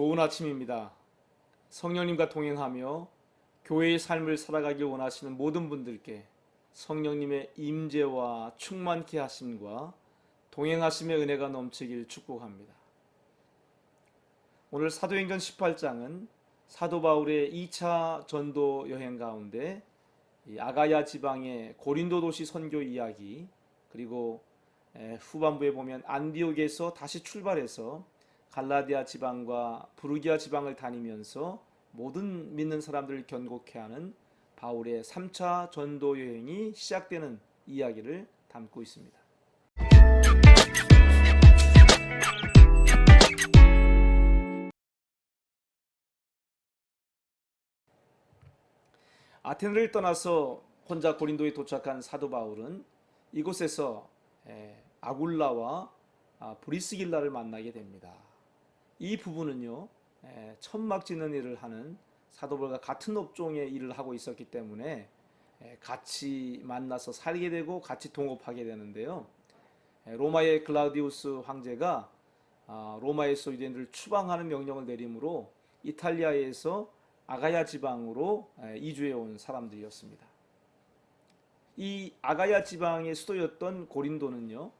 좋은 아침입니다. 성령님과 동행하며 교회의 삶을 살아가길 원하시는 모든 분들께 성령님의 임재와 충만케 하심과 동행하심의 은혜가 넘치길 축복합니다. 오늘 사도행전 18장은 사도 바울의 2차 전도 여행 가운데 아가야 지방의 고린도 도시 선교 이야기, 그리고 후반부에 보면 안디옥에서 다시 출발해서 갈라디아 지방과 부르기아 지방을 다니면서 모든 믿는 사람들을 견고케 하는 바울의 3차 전도 여행이 시작되는 이야기를 담고 있습니다. 아테네를 떠나서 혼자 고린도에 도착한 사도 바울은 이곳에서 아굴라와 브리스길라를 만나게 됩니다. 이 부부는요, 천막 짓는 일을 하는 사도 바울과 같은 업종의 일을 하고 있었기 때문에 같이 만나서 살게 되고 같이 동업하게 되는데요. 로마의 클라우디우스 황제가 로마에서 유대인들을 추방하는 명령을 내림으로 이탈리아에서 아가야 지방으로 이주해 온 사람들이었습니다. 이 아가야 지방의 수도였던 고린도는요,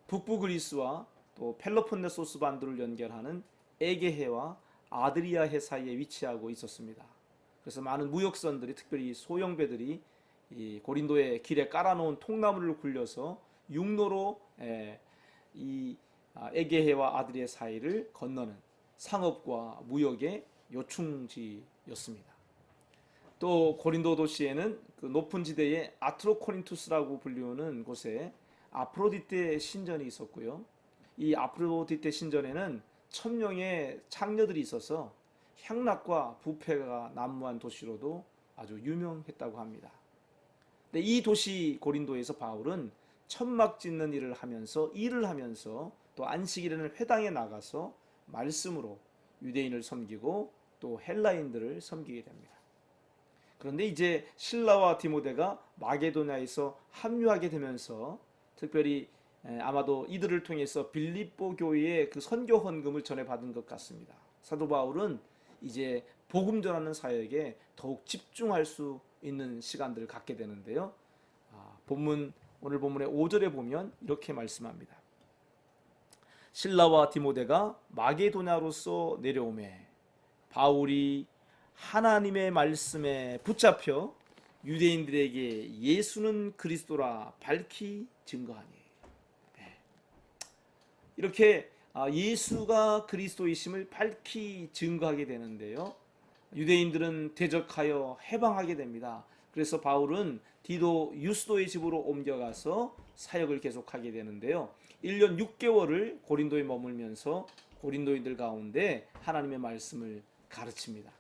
북부 그리스와 또 펠로폰네소스 반도를 연결하는 에게해와 아드리아해 사이에 위치하고 있었습니다. 그래서 많은 무역선들이, 특별히 소형배들이 이 고린도의 길에 깔아놓은 통나무를 굴려서 육로로 이 에게해와 아드리아 사이를 건너는 상업과 무역의 요충지였습니다. 또 고린도 도시에는 그 높은 지대의 아트로코린투스라고 불리우는 곳에 아프로디테 신전이 있었고요. 이 아프로디테 신전에는 1000명의 창녀들이 있어서 향락과 부패가 난무한 도시로도 아주 유명했다고 합니다. 근데 이 도시 고린도에서 바울은 천막 짓는 일을 하면서 또 안식일에는 회당에 나가서 말씀으로 유대인을 섬기고 또 헬라인들을 섬기게 됩니다. 그런데 이제 실라와 디모데가 마게도냐에서 합류하게 되면서 특별히 아마도 이들을 통해서 빌립보 교회의 그 선교 헌금을 전해받은 것 같습니다. 사도 바울은 이제 복음 전하는 사역에 더욱 집중할 수 있는 시간들을 갖게 되는데요. 오늘 본문의 5절에 보면 이렇게 말씀합니다. 실라와 디모데가 마게도냐로서 내려오매 바울이 하나님의 말씀에 붙잡혀 유대인들에게 예수는 그리스도라 밝히 증거하니. 이렇게 예수가 그리스도이심을 밝히 증거하게 되는데요. 유대인들은 대적하여 해방하게 됩니다. 그래서 바울은 디도 유스도의 집으로 옮겨가서 사역을 계속하게 되는데요. 1년 6개월을 고린도에 머물면서 고린도인들 가운데 하나님의 말씀을 가르칩니다.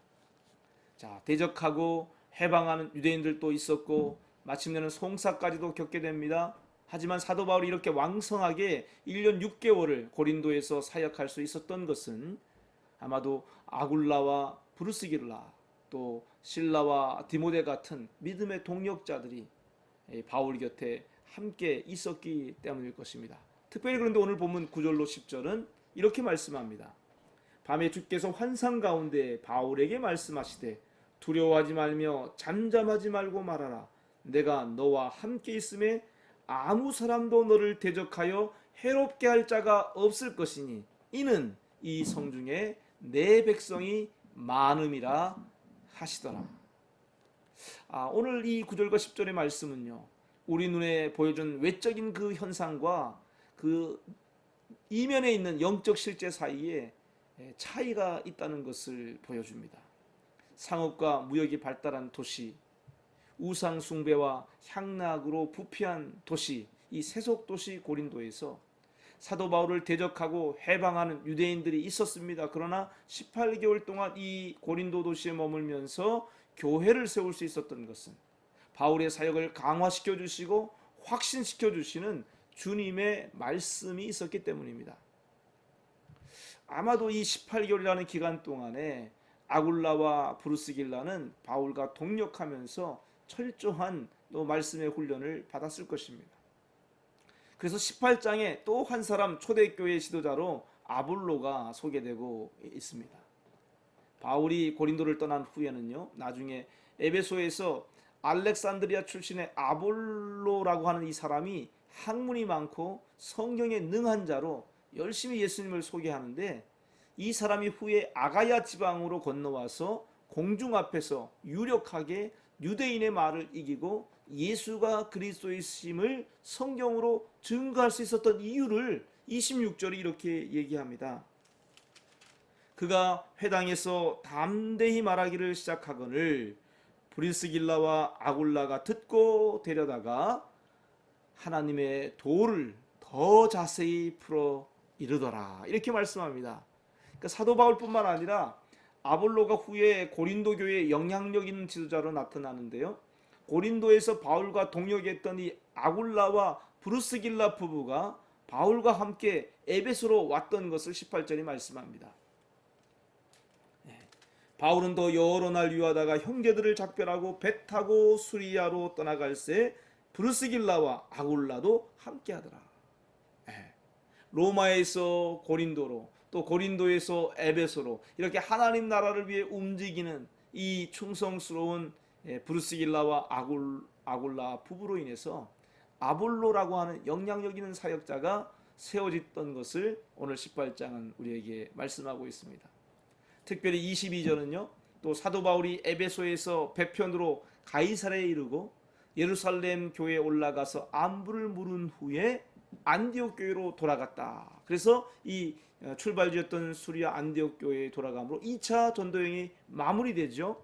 자, 대적하고 해방하는 유대인들도 있었고 마침내는 송사까지도 겪게 됩니다. 하지만 사도 바울이 이렇게 왕성하게 1년 6개월을 고린도에서 사역할 수 있었던 것은 아마도 아굴라와 브루스길라 또 실라와 디모데 같은 믿음의 동력자들이 바울 곁에 함께 있었기 때문일 것입니다. 특별히 그런데 오늘 본문 9절로 10절은 이렇게 말씀합니다. 밤에 주께서 환상 가운데 바울에게 말씀하시되 두려워하지 말며 잠잠하지 말고 말하라. 내가 너와 함께 있음에 아무 사람도 너를 대적하여 해롭게 할 자가 없을 것이니 이는 이 성중에 내 백성이 많음이라 하시더라. 오늘 이 9절과 10절의 말씀은요, 우리 눈에 보여준 외적인 그 현상과 그 이면에 있는 영적 실제 사이에 차이가 있다는 것을 보여줍니다. 상업과 무역이 발달한 도시, 우상 숭배와 향락으로 부패한 도시, 이 세속 도시 고린도에서 사도 바울을 대적하고 해방하는 유대인들이 있었습니다. 그러나 18개월 동안 이 고린도 도시에 머물면서 교회를 세울 수 있었던 것은 바울의 사역을 강화시켜 주시고 확신시켜 주시는 주님의 말씀이 있었기 때문입니다. 아마도 이 18개월이라는 기간 동안에 아굴라와 브루스길라는 바울과 동력하면서 철저한 또 말씀의 훈련을 받았을 것입니다. 그래서 18장에 또 한 사람 초대교회 지도자로 아볼로가 소개되고 있습니다. 바울이 고린도를 떠난 후에는요, 나중에 에베소에서 알렉산드리아 출신의 아볼로라고 하는 이 사람이 학문이 많고 성경에 능한 자로 열심히 예수님을 소개하는데, 이 사람이 후에 아가야 지방으로 건너와서 공중 앞에서 유력하게 유대인의 말을 이기고 예수가 그리스도이심을 성경으로 증거할 수 있었던 이유를 26절이 이렇게 얘기합니다. 그가 회당에서 담대히 말하기를 시작하거늘 브리스길라와 아굴라가 듣고 데려다가 하나님의 도를 더 자세히 풀어 이르더라, 이렇게 말씀합니다. 그러니까 사도 바울뿐만 아니라 아볼로가 후에 고린도 교회에 영향력 있는 지도자로 나타나는데요, 고린도에서 바울과 동역했던 이 아굴라와 브루스길라 부부가 바울과 함께 에베소로 왔던 것을 18절이 말씀합니다. 바울은 더 여러 날 유하다가 형제들을 작별하고 배 타고 수리아로 떠나갈새 브루스길라와 아굴라도 함께하더라. 로마에서 고린도로, 또 고린도에서 에베소로 이렇게 하나님 나라를 위해 움직이는 이 충성스러운 브루스길라와 아굴라 부부로 인해서 아볼로라고 하는 영향력 있는 사역자가 세워졌던 것을 오늘 18장은 우리에게 말씀하고 있습니다. 특별히 22절은요, 또 사도 바울이 에베소에서 배편으로 가이사랴에 이르고 예루살렘 교회에 올라가서 안부를 물은 후에 안디옥 교회로 돌아갔다. 그래서 이 출발지였던 수리아 안디옥 교회에 돌아감으로 2차 전도여행이 마무리되죠.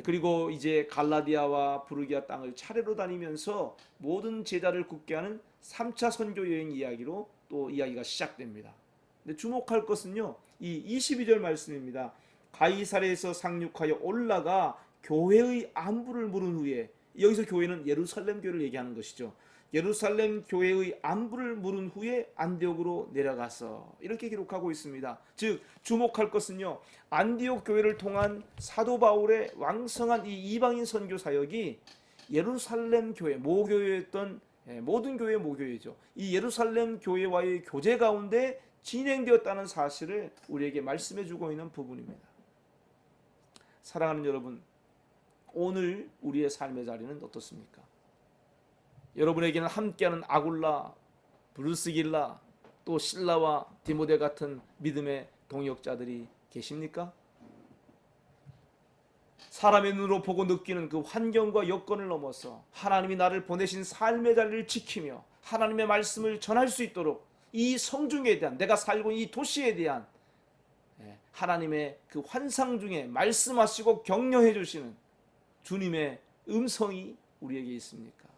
그리고 이제 갈라디아와 부르기아 땅을 차례로 다니면서 모든 제자를 굳게 하는 3차 선교 여행 이야기로 또 이야기가 시작됩니다. 근데 주목할 것은요, 이 22절 말씀입니다. 가이사랴에서 상륙하여 올라가 교회의 안부를 물은 후에, 여기서 교회는 예루살렘 교회를 얘기하는 것이죠. 예루살렘 교회의 안부를 물은 후에 안디옥으로 내려가서, 이렇게 기록하고 있습니다. 즉 주목할 것은요, 안디옥 교회를 통한 사도 바울의 왕성한 이 이방인 선교 사역이 예루살렘 교회, 모교회였던 모든 교회 모교회죠. 이 예루살렘 교회와의 교제 가운데 진행되었다는 사실을 우리에게 말씀해 주고 있는 부분입니다. 사랑하는 여러분, 오늘 우리의 삶의 자리는 어떻습니까? 여러분에게는 함께하는 아굴라, 브루스길라, 또 실라와 디모데 같은 믿음의 동역자들이 계십니까? 사람의 눈으로 보고 느끼는 그 환경과 여건을 넘어서 하나님이 나를 보내신 삶의 자리를 지키며 하나님의 말씀을 전할 수 있도록 이 성중에 대한, 내가 살고 있는 이 도시에 대한 하나님의 그 환상 중에 말씀하시고 격려해 주시는 주님의 음성이 우리에게 있습니까?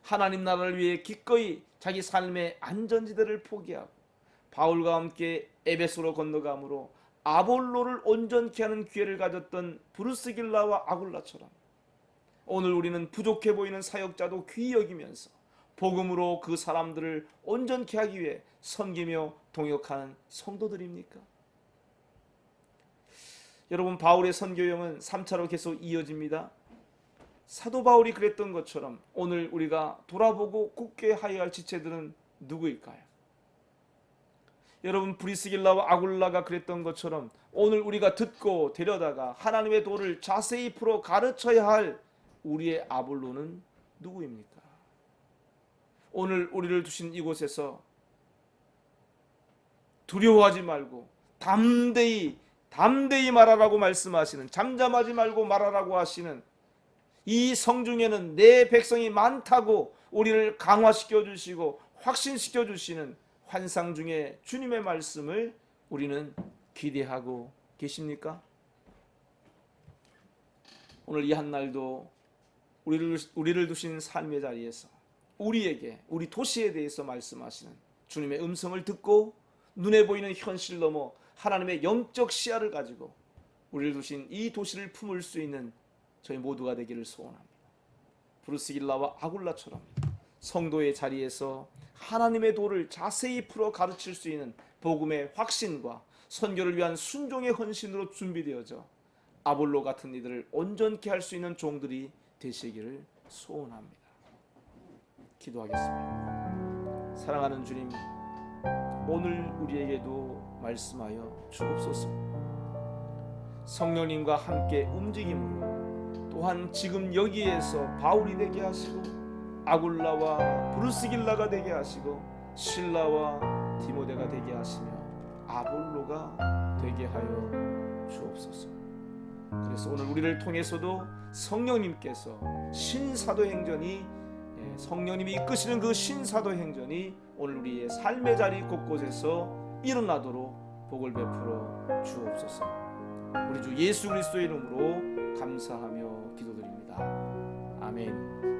하나님 나라를 위해 기꺼이 자기 삶의 안전지대를 포기하고 바울과 함께 에베소로 건너감으로 아볼로를 온전케 하는 기회를 가졌던 브루스길라와 아굴라처럼 오늘 우리는 부족해 보이는 사역자도 귀히 여기면서 복음으로 그 사람들을 온전케 하기 위해 섬기며 동역하는 성도들입니까? 여러분, 바울의 선교여행은 3차로 계속 이어집니다. 사도 바울이 그랬던 것처럼 오늘 우리가 돌아보고 굳게 하여야 할 지체들은 누구일까요? 여러분, 브리스길라와 아굴라가 그랬던 것처럼 오늘 우리가 듣고 데려다가 하나님의 도를 자세히 풀어 가르쳐야 할 우리의 아볼로는 누구입니까? 오늘 우리를 두신 이곳에서 두려워하지 말고 담대히 말하라고 말씀하시는, 잠잠하지 말고 말하라고 하시는 이 성중에는 내 백성이 많다고 우리를 강화시켜 주시고 확신시켜 주시는 환상 중에 주님의 말씀을 우리는 기대하고 계십니까? 오늘 이 한날도 우리를 두신 삶의 자리에서 우리에게, 우리 도시에 대해서 말씀하시는 주님의 음성을 듣고 눈에 보이는 현실 넘어 하나님의 영적 시야를 가지고 우리를 두신 이 도시를 품을 수 있는 저희 모두가 되기를 소원합니다. 브루스길라와 아굴라처럼 성도의 자리에서 하나님의 도를 자세히 풀어 가르칠 수 있는 복음의 확신과 선교를 위한 순종의 헌신으로 준비되어져 아볼로 같은 이들을 온전케 할 수 있는 종들이 되시기를 소원합니다. 기도하겠습니다. 사랑하는 주님, 오늘 우리에게도 말씀하여 주옵소서. 성령님과 함께 움직임으로 또한 지금 여기에서 바울이 되게 하시고 아굴라와 브루스길라가 되게 하시고 실라와 디모데가 되게 하시며 아볼로가 되게 하여 주옵소서. 그래서 오늘 우리를 통해서도 성령님께서 신사도행전이 성령님이 이끄시는 그 신사도행전이 오늘 우리의 삶의 자리 곳곳에서 일어나도록 복을 베풀어 주옵소서. 우리 주 예수 그리스도의 이름으로 감사하며 기도드립니다. 아멘.